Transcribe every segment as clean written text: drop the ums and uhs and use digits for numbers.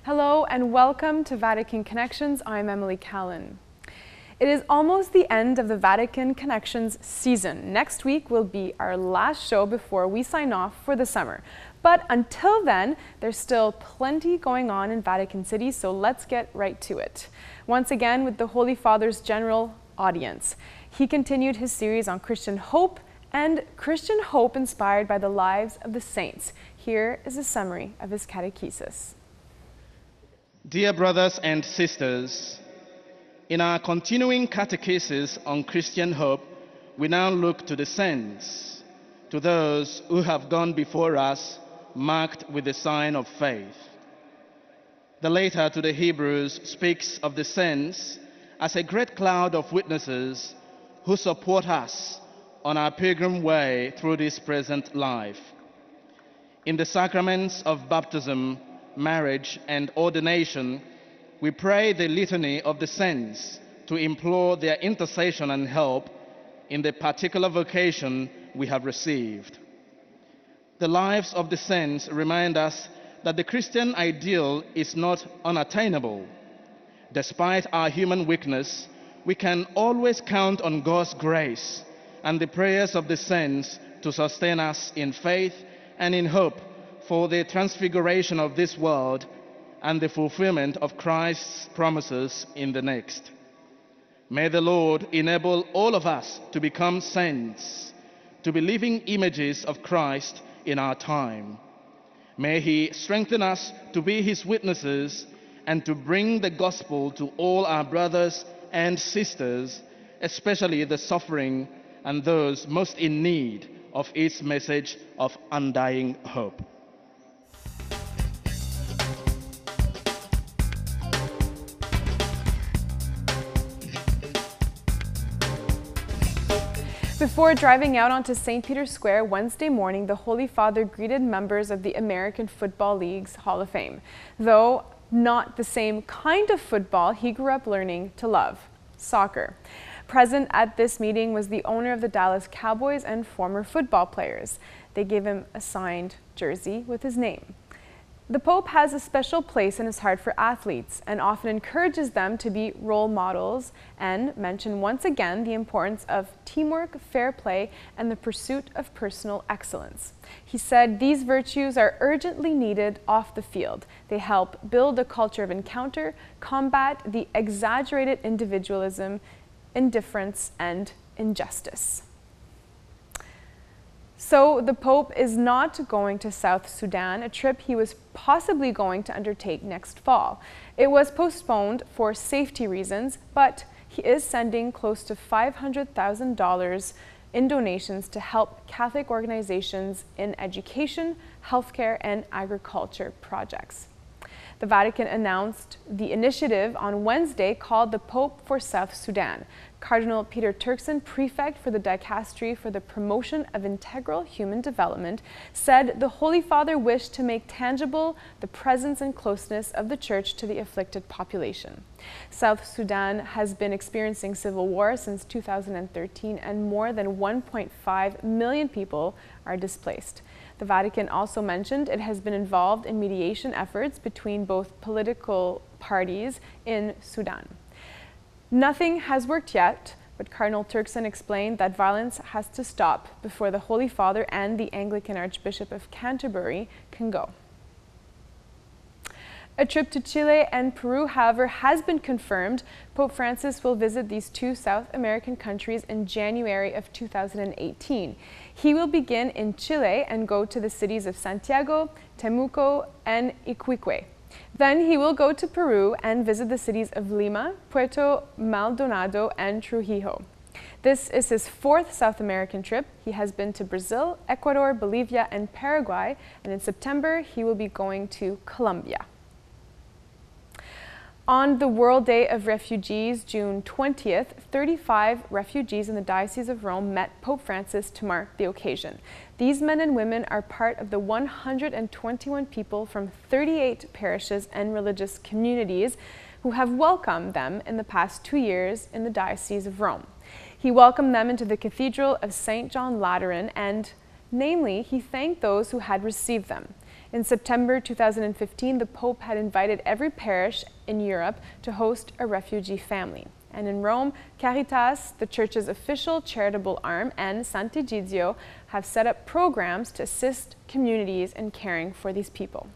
Hello and welcome to Vatican Connections. I'm Emily Callan. It is almost the end of the Vatican Connections season. Next week will be our last show before we sign off for the summer. But until then, there's still plenty going on in Vatican City, so let's get right to it. Once again with the Holy Father's general audience. He continued his series on Christian hope and Christian hope inspired by the lives of the saints. Here is a summary of his catechesis. Dear brothers and sisters, in our continuing catechesis on Christian hope, we now look to the saints, to those who have gone before us, marked with the sign of faith. The letter to the Hebrews speaks of the saints as a great cloud of witnesses who support us on our pilgrim way through this present life. In the sacraments of baptism, marriage, and ordination, we pray the litany of the saints to implore their intercession and help in the particular vocation we have received. The lives of the saints remind us that the Christian ideal is not unattainable. Despite our human weakness, we can always count on God's grace and the prayers of the saints to sustain us in faith and in hope for the transfiguration of this world and the fulfillment of Christ's promises in the next. May the Lord enable all of us to become saints, to be living images of Christ in our time. May He strengthen us to be His witnesses and to bring the gospel to all our brothers and sisters, especially the suffering and those most in need of its message of undying hope. Before driving out onto St. Peter's Square Wednesday morning, the Holy Father greeted members of the American Football League's Hall of Fame. Though not the same kind of football he grew up learning to love, soccer. Present at this meeting was the owner of the Dallas Cowboys and former football players. They gave him a signed jersey with his name. The Pope has a special place in his heart for athletes and often encourages them to be role models and mentioned once again the importance of teamwork, fair play, and the pursuit of personal excellence. He said these virtues are urgently needed off the field. They help build a culture of encounter, combat the exaggerated individualism, indifference, and injustice. So the Pope is not going to South Sudan, a trip he was possibly going to undertake next fall. It was postponed for safety reasons, but he is sending close to $500,000 in donations to help Catholic organizations in education, healthcare, and agriculture projects. The Vatican announced the initiative on Wednesday called the Pope for South Sudan. Cardinal Peter Turkson, prefect for the Dicastery for the Promotion of Integral Human Development, said the Holy Father wished to make tangible the presence and closeness of the Church to the afflicted population. South Sudan has been experiencing civil war since 2013 and more than 1.5 million people are displaced. The Vatican also mentioned it has been involved in mediation efforts between both political parties in Sudan. Nothing has worked yet, but Cardinal Turkson explained that violence has to stop before the Holy Father and the Anglican Archbishop of Canterbury can go. A trip to Chile and Peru, however, has been confirmed. Pope Francis will visit these two South American countries in January of 2018. He will begin in Chile and go to the cities of Santiago, Temuco, and Iquique. Then he will go to Peru and visit the cities of Lima, Puerto Maldonado, and Trujillo. This is his fourth South American trip. He has been to Brazil, Ecuador, Bolivia, and Paraguay, and in September he will be going to Colombia. On the World Day of Refugees, June 20th, 35 refugees in the Diocese of Rome met Pope Francis to mark the occasion. These men and women are part of the 121 people from 38 parishes and religious communities who have welcomed them in the past 2 years in the Diocese of Rome. He welcomed them into the Cathedral of St. John Lateran and, namely, he thanked those who had received them. In September 2015, the Pope had invited every parish in Europe to host a refugee family. And in Rome, Caritas, the Church's official charitable arm, and Sant'Egidio have set up programs to assist communities in caring for these people.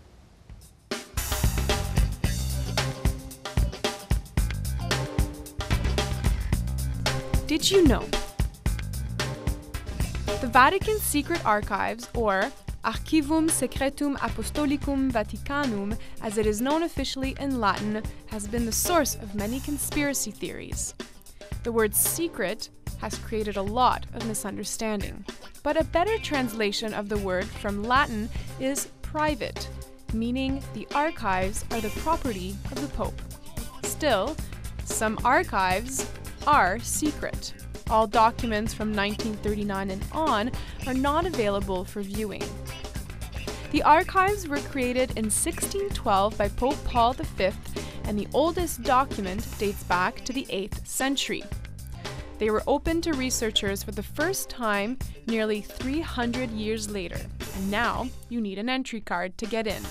Did you know? The Vatican's secret archives, or Archivum Secretum Apostolicum Vaticanum, as it is known officially in Latin, has been the source of many conspiracy theories. The word secret has created a lot of misunderstanding, but a better translation of the word from Latin is private, meaning the archives are the property of the Pope. Still, some archives are secret. All documents from 1939 and on are not available for viewing. The archives were created in 1612 by Pope Paul V, and the oldest document dates back to the 8th century. They were opened to researchers for the first time nearly 300 years later, and now you need an entry card to get in.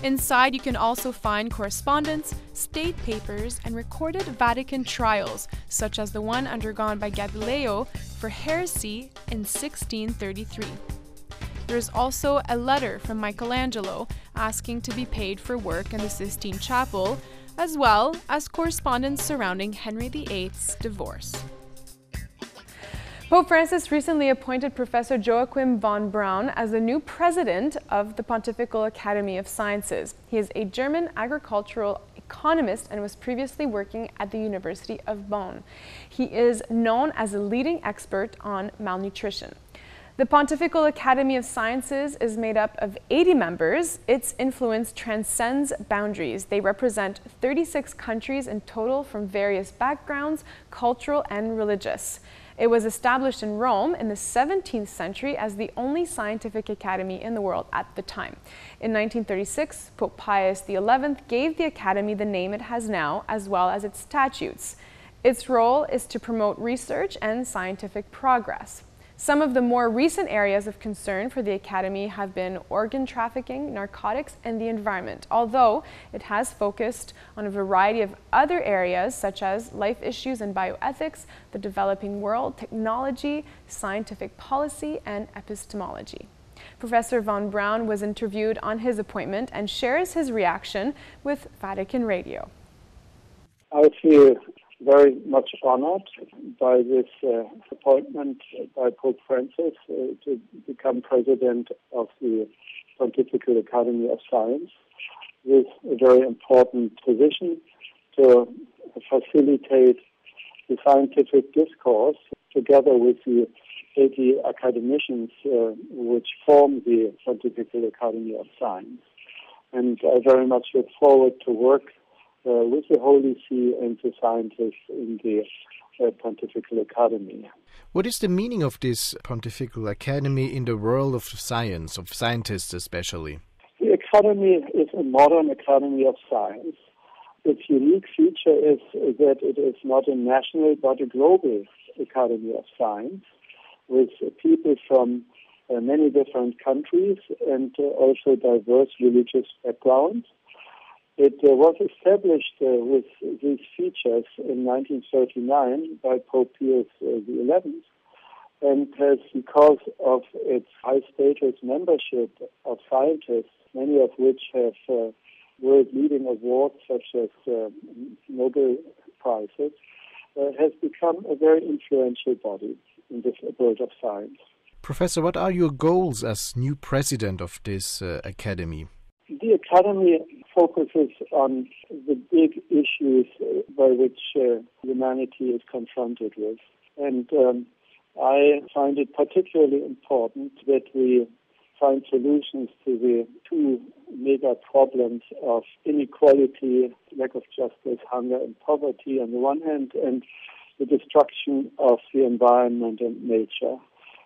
Inside, you can also find correspondence, state papers, and recorded Vatican trials, such as the one undergone by Galileo for heresy in 1633. There is also a letter from Michelangelo asking to be paid for work in the Sistine Chapel, as well as correspondence surrounding Henry VIII's divorce. Pope Francis recently appointed Professor Joachim von Braun as the new president of the Pontifical Academy of Sciences. He is a German agricultural economist and was previously working at the University of Bonn. He is known as a leading expert on malnutrition. The Pontifical Academy of Sciences is made up of 80 members. Its influence transcends boundaries. They represent 36 countries in total from various backgrounds, cultural and religious. It was established in Rome in the 17th century as the only scientific academy in the world at the time. In 1936, Pope Pius XI gave the academy the name it has now, as well as its statutes. Its role is to promote research and scientific progress. Some of the more recent areas of concern for the Academy have been organ trafficking, narcotics, and the environment, although it has focused on a variety of other areas such as life issues and bioethics, the developing world, technology, scientific policy, and epistemology. Professor von Braun was interviewed on his appointment and shares his reaction with Vatican Radio. I feel very much honored by this appointment by Pope Francis to become president of the Pontifical Academy of Science. This is a very important position to facilitate the scientific discourse together with the 80 academicians which form the Pontifical Academy of Science. And I very much look forward to work with the Holy See and the scientists in the Pontifical Academy. What is the meaning of this Pontifical Academy in the world of science, of scientists especially? The Academy is a modern Academy of Science. Its unique feature is that it is not a national but a global Academy of Science with people from many different countries and also diverse religious backgrounds. It was established with these features in 1939 by Pope Pius XI and has, because of its high status membership of scientists, many of which have world-leading awards such as Nobel Prizes, has become a very influential body in this world of science. Professor, what are your goals as new president of this academy? The Academy focuses on the big issues by which humanity is confronted with. And I find it particularly important that we find solutions to the two mega problems of inequality, lack of justice, hunger and poverty on the one hand, and the destruction of the environment and nature.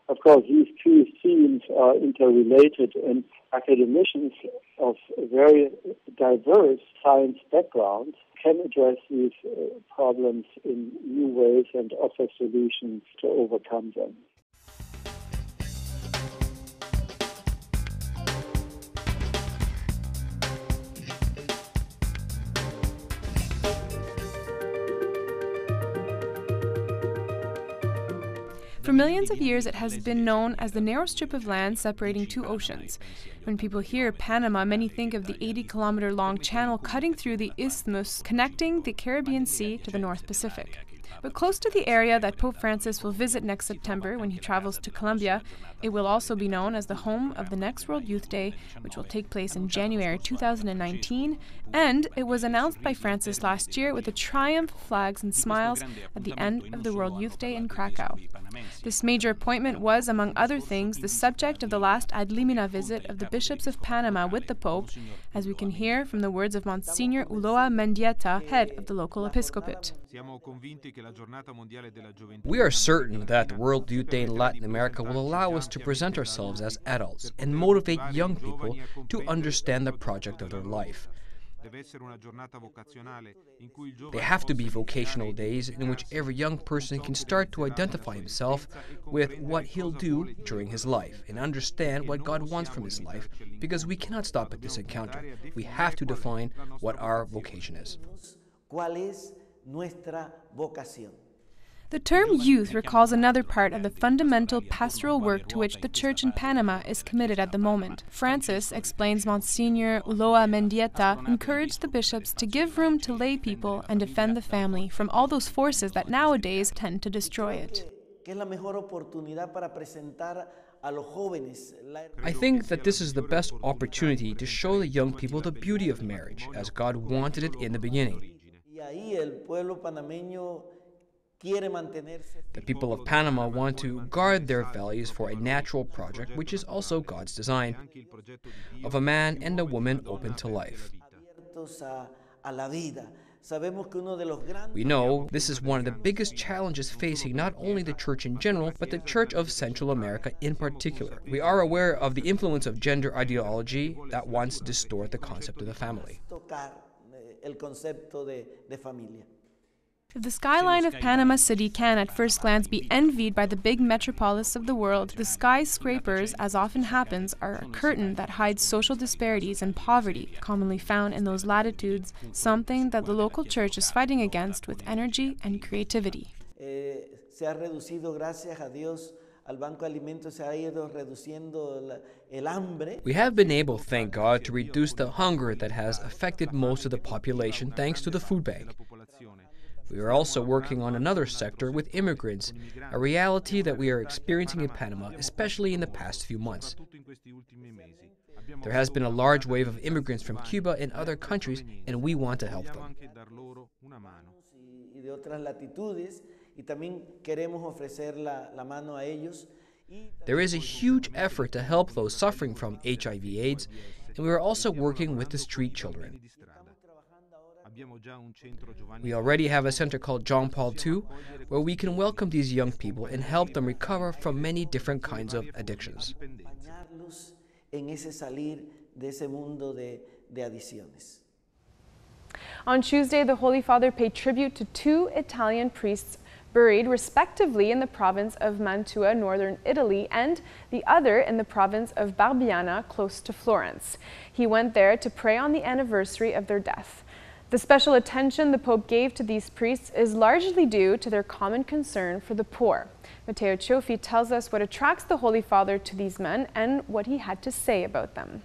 Of course, these two themes are interrelated, and academicians of very diverse science backgrounds can address these problems in new ways and offer solutions to overcome them. For millions of years, it has been known as the narrow strip of land separating two oceans. When people hear Panama, many think of the 80-kilometer-long channel cutting through the isthmus connecting the Caribbean Sea to the North Pacific. But close to the area that Pope Francis will visit next September when he travels to Colombia, it will also be known as the home of the next World Youth Day, which will take place in January 2019, and it was announced by Francis last year with the triumph flags and smiles at the end of the World Youth Day in Krakow. This major appointment was, among other things, the subject of the last ad limina visit of the bishops of Panama with the Pope, as we can hear from the words of Monsignor Ulloa Mendieta, head of the local episcopate. We are certain that the World Youth Day in Latin America will allow us to present ourselves as adults and motivate young people to understand the project of their life. They have to be vocational days in which every young person can start to identify himself with what he'll do during his life and understand what God wants from his life, because we cannot stop at this encounter. We have to define what our vocation is. The term youth recalls another part of the fundamental pastoral work to which the Church in Panama is committed at the moment. Francis, explains Monsignor Ulloa Mendieta, encouraged the bishops to give room to lay people and defend the family from all those forces that nowadays tend to destroy it. I think that this is the best opportunity to show the young people the beauty of marriage, as God wanted it in the beginning. The people of Panama want to guard their values for a natural project, which is also God's design, of a man and a woman open to life. We know this is one of the biggest challenges facing not only the Church in general, but the Church of Central America in particular. We are aware of the influence of gender ideology that wants to distort the concept of the family. If the skyline of Panama City can at first glance be envied by the big metropolis of the world, the skyscrapers, as often happens, are a curtain that hides social disparities and poverty commonly found in those latitudes, something that the local church is fighting against with energy and creativity. We have been able, thank God, to reduce the hunger that has affected most of the population thanks to the food bank. We are also working on another sector with immigrants, a reality that we are experiencing in Panama, especially in the past few months. There has been a large wave of immigrants from Cuba and other countries, and we want to help them. There is a huge effort to help those suffering from HIV/AIDS, and we are also working with the street children. We already have a center called John Paul II, where we can welcome these young people and help them recover from many different kinds of addictions. On Tuesday, the Holy Father paid tribute to two Italian priests buried respectively in the province of Mantua, northern Italy, and the other in the province of Barbiana, close to Florence. He went there to pray on the anniversary of their death. The special attention the Pope gave to these priests is largely due to their common concern for the poor. Matteo Cioffi tells us what attracts the Holy Father to these men and what he had to say about them.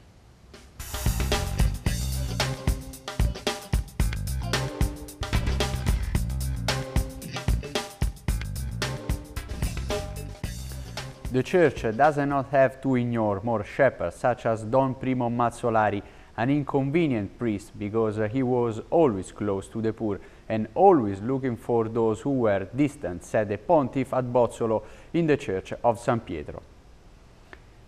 The Church does not have to ignore more shepherds such as Don Primo Mazzolari, an inconvenient priest because he was always close to the poor and always looking for those who were distant, said the Pontiff at Bozzolo in the Church of San Pietro.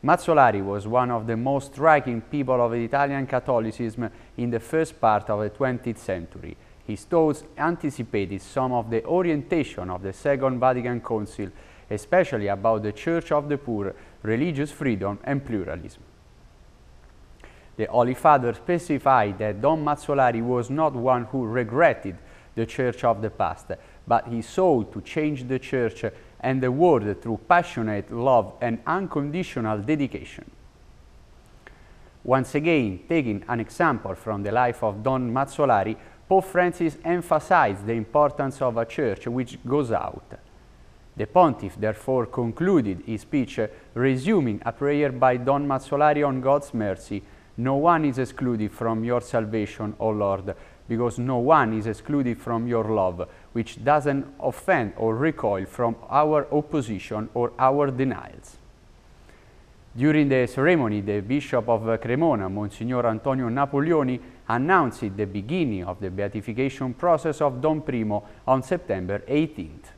Mazzolari was one of the most striking people of Italian Catholicism in the first part of the 20th century. His thoughts anticipated some of the orientation of the Second Vatican Council, especially about the Church of the Poor, religious freedom and pluralism. The Holy Father specified that Don Mazzolari was not one who regretted the Church of the past, but he sought to change the Church and the world through passionate love and unconditional dedication. Once again, taking an example from the life of Don Mazzolari, Pope Francis emphasized the importance of a church which goes out. The Pontiff therefore concluded his speech, resuming a prayer by Don Mazzolari on God's mercy. No one is excluded from your salvation, O Lord, because no one is excluded from your love, which doesn't offend or recoil from our opposition or our denials. During the ceremony, the Bishop of Cremona, Monsignor Antonio Napoleoni, announced the beginning of the beatification process of Don Primo on September 18th.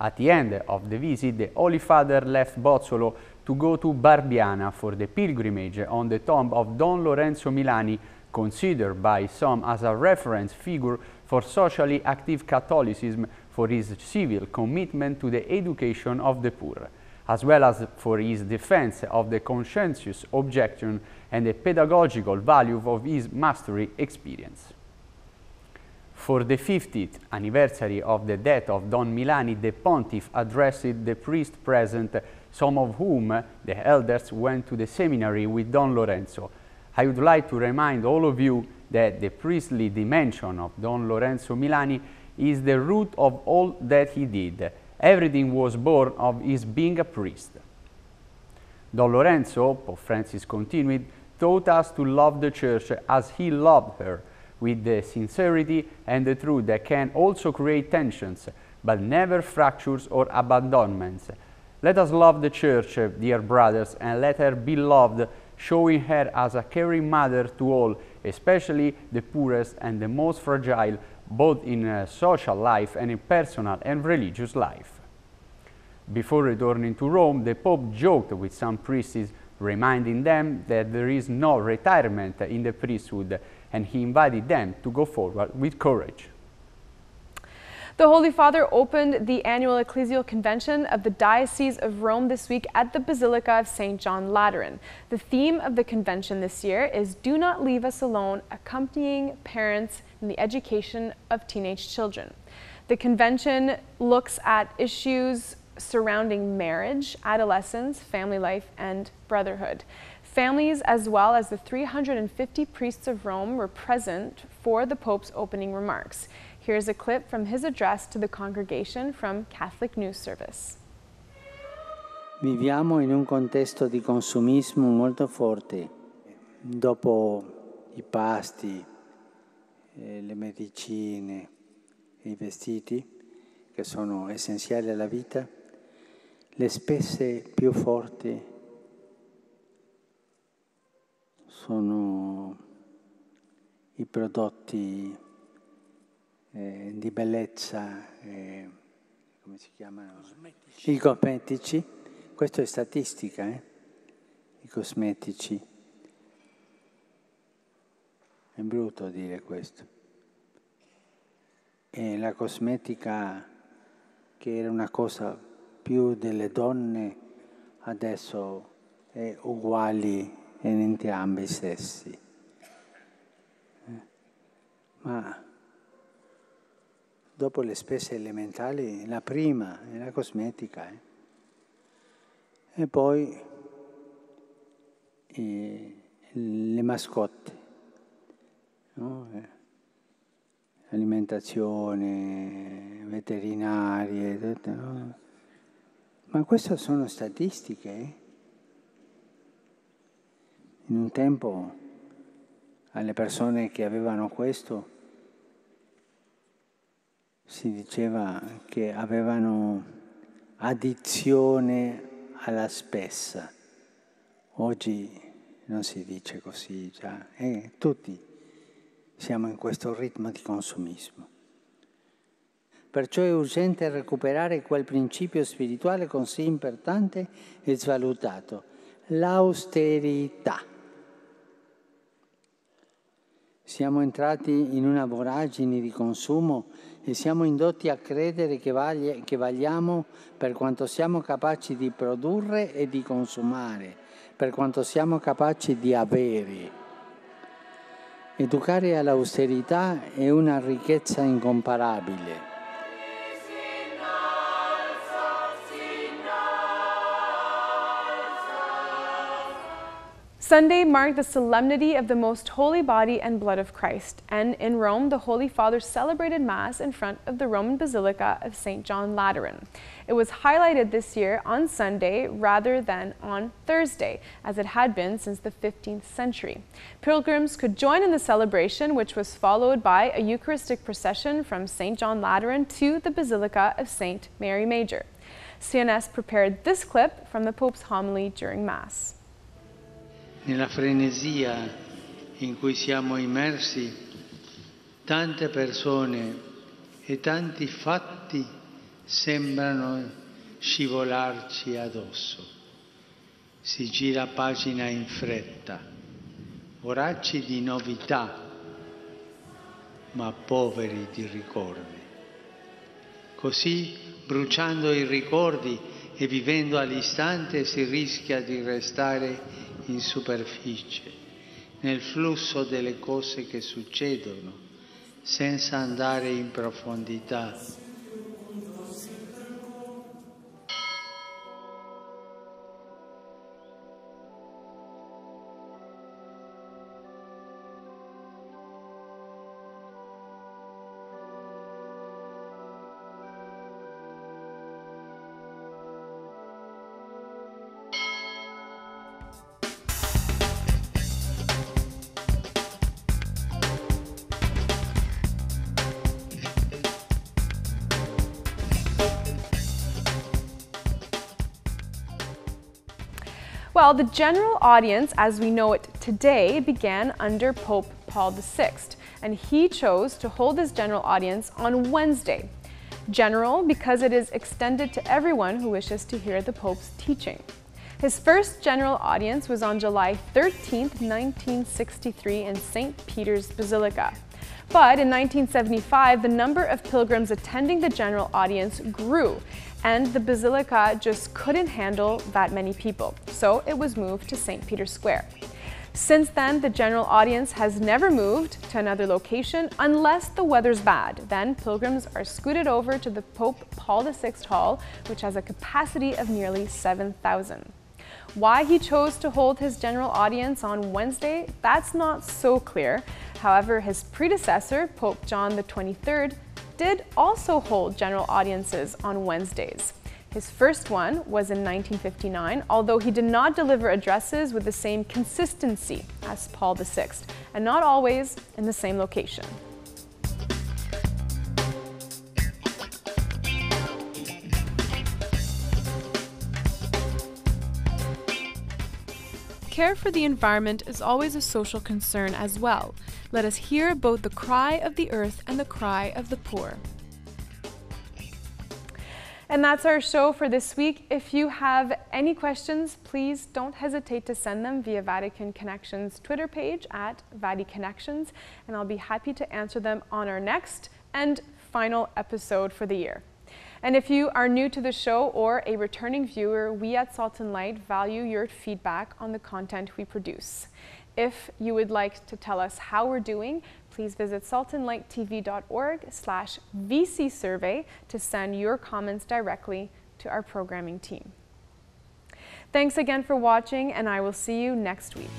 At the end of the visit, the Holy Father left Bozzolo to go to Barbiana for the pilgrimage on the tomb of Don Lorenzo Milani, considered by some as a reference figure for socially active Catholicism for his civil commitment to the education of the poor, as well as for his defense of the conscientious objection and the pedagogical value of his mastery experience. For the 50th anniversary of the death of Don Milani, the Pontiff addressed the priests present, some of whom, the elders, went to the seminary with Don Lorenzo. I would like to remind all of you that the priestly dimension of Don Lorenzo Milani is the root of all that he did. Everything was born of his being a priest. Don Lorenzo, Pope Francis continued, taught us to love the Church as he loved her, with the sincerity and the truth that can also create tensions, but never fractures or abandonments. Let us love the Church, dear brothers, and let her be loved, showing her as a caring mother to all, especially the poorest and the most fragile, both in social life and in personal and religious life. Before returning to Rome, the Pope joked with some priests, reminding them that there is no retirement in the priesthood, and he invited them to go forward with courage. The Holy Father opened the annual Ecclesial Convention of the Diocese of Rome this week at the Basilica of St. John Lateran. The theme of the convention this year is "Do Not Leave Us Alone, Accompanying Parents in the Education of Teenage Children." The convention looks at issues surrounding marriage, adolescence, family life, and brotherhood. Families, as well as the 350 priests of Rome, were present for the Pope's opening remarks. Here's a clip from his address to the congregation from Catholic News Service. Viviamo in un contesto di consumismo molto forte. Dopo i pasti, le medicine, i vestiti, che sono essenziali alla vita, le spese più forti sono i prodotti di bellezza, come si chiamano? Cosmetici. I cosmetici, questo è statistica, i cosmetici. È brutto dire questo. E la cosmetica, che era una cosa più delle donne, adesso è uguali in entrambi i sessi. Ma dopo le spese elementari, la prima è la cosmetica. E poi le mascotte, no? Alimentazione, veterinarie, tutto, no? Ma queste sono statistiche. In un tempo alle persone che avevano questo si diceva che avevano addizione alla spesa. Oggi non si dice così già, tutti siamo in questo ritmo di consumismo. Perciò è urgente recuperare quel principio spirituale così importante e svalutato, l'austerità. Siamo entrati in una voragine di consumo e siamo indotti a credere che valiamo per quanto siamo capaci di produrre e di consumare, per quanto siamo capaci di avere. Educare all'austerità è una ricchezza incomparabile. Sunday marked the Solemnity of the Most Holy Body and Blood of Christ, and in Rome, the Holy Father celebrated Mass in front of the Roman Basilica of St. John Lateran. It was highlighted this year on Sunday rather than on Thursday, as it had been since the 15th century. Pilgrims could join in the celebration, which was followed by a Eucharistic procession from St. John Lateran to the Basilica of St. Mary Major. CNS prepared this clip from the Pope's homily during Mass. Nella frenesia in cui siamo immersi, tante persone e tanti fatti sembrano scivolarci addosso. Si gira pagina in fretta, voracci di novità, ma poveri di ricordi. Così, bruciando i ricordi e vivendo all'istante, si rischia di restare in superficie, nel flusso delle cose che succedono, senza andare in profondità. Well, the general audience, as we know it today, began under Pope Paul VI, and he chose to hold his general audience on Wednesday. General because it is extended to everyone who wishes to hear the Pope's teaching. His first general audience was on July 13, 1963 in St. Peter's Basilica. But in 1975, the number of pilgrims attending the general audience grew, and the Basilica just couldn't handle that many people, so it was moved to St. Peter's Square. Since then, the general audience has never moved to another location unless the weather's bad. Then pilgrims are scooted over to the Pope Paul VI Hall, which has a capacity of nearly 7,000. Why he chose to hold his general audience on Wednesday, that's not so clear. However, his predecessor, Pope John XXIII, did also hold general audiences on Wednesdays. His first one was in 1959, although he did not deliver addresses with the same consistency as Paul VI, and not always in the same location. Care for the environment is always a social concern as well. Let us hear both the cry of the earth and the cry of the poor. And that's our show for this week. If you have any questions, please don't hesitate to send them via Vatican Connections Twitter page at VatiConnections, and I'll be happy to answer them on our next and final episode for the year. And if you are new to the show or a returning viewer, we at Salt and Light value your feedback on the content we produce. If you would like to tell us how we're doing, please visit saltandlighttv.org/VC survey to send your comments directly to our programming team. Thanks again for watching, and I will see you next week.